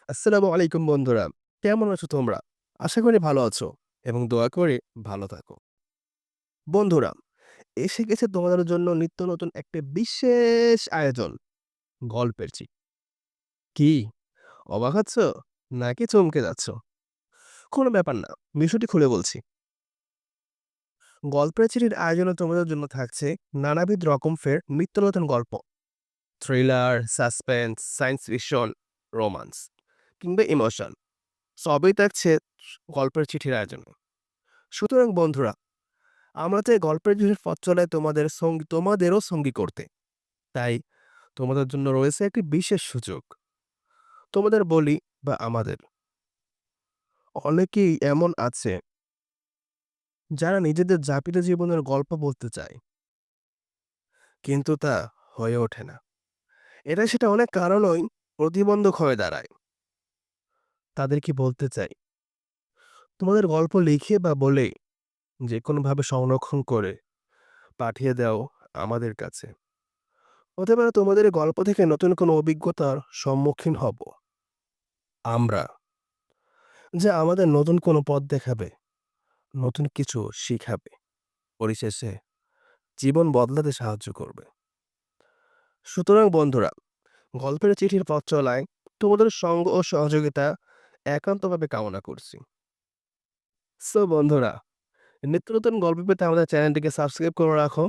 আসসালামু আলাইকুম বন্ধুরা। কেমন আছো তোমরা? আশা করি ভালো আছো এবং দোয়া করি ভালো থাকো। বন্ধুরা, এসে গেছে তোমাদের জন্য নিত্য নতুন একটা বিশেষ আয়োজন, গল্পের চিট। কি অবাক হচ্ছ? নাকি চমকে যাচ্ছ? কোনো ব্যাপার না। বিষয়টি খুলে বলছি। গল্পের চিঠির আয়োজনে তোমাদের জন্য থাকছে নানাবিধ রকম ফের নিত্য নতুন গল্প। Thriller, suspense, science fiction, romance কিংবা ইমোশন সবই থাকছে গল্পের চিঠির আয়োজনে। সুতরাং বন্ধুরা, আমরা চাই গল্পের জিনিস পথ চলায় তোমাদেরও সঙ্গী করতে। তাই তোমাদের জন্য রয়েছে একটি বিশেষ সুযোগ। তোমাদের বলি বা আমাদের অনেকেই এমন আছে যারা নিজেদের যাপিত জীবনের গল্প বলতে চায়, কিন্তু তা হয়ে ওঠে না। সেটা অনেক কারণই প্রতিবন্ধক হয়ে দাঁড়ায়। তাদেরকে বলতে চাই, তোমাদের গল্প লিখে বা বলে যেকোনোভাবে সংরক্ষণ করে পাঠিয়ে দাও আমাদের কাছে। হতে পারে তোমাদের এই গল্প থেকে নতুন কোনো অভিজ্ঞতার সম্মুখীন হব আমরা, যা আমাদের নতুন কোনো পথ দেখাবে, নতুন কিছু শিখাবে, পরিশেষে জীবন বদলাতে সাহায্য করবে। সুতরাং বন্ধুরা, গল্পের চিঠির পথ চলায় তোমাদের সঙ্গ ও সহযোগিতা একান্তভাবে কামনা করছি। সো বন্ধুরা, নিত্য নতুন গল্প পেতে আমাদের চ্যানেলটিকে সাবস্ক্রাইব করে রাখো,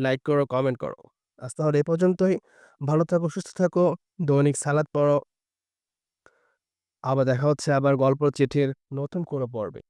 লাইক করো, কমেন্ট করো। আজ তাহলে এ পর্যন্তই। ভালো থাকো, সুস্থ থাকো, দৈনিক সালাদ পড়ো। আবার দেখা হচ্ছে আবার গল্প চিঠির নতুন কোনো পর্বে।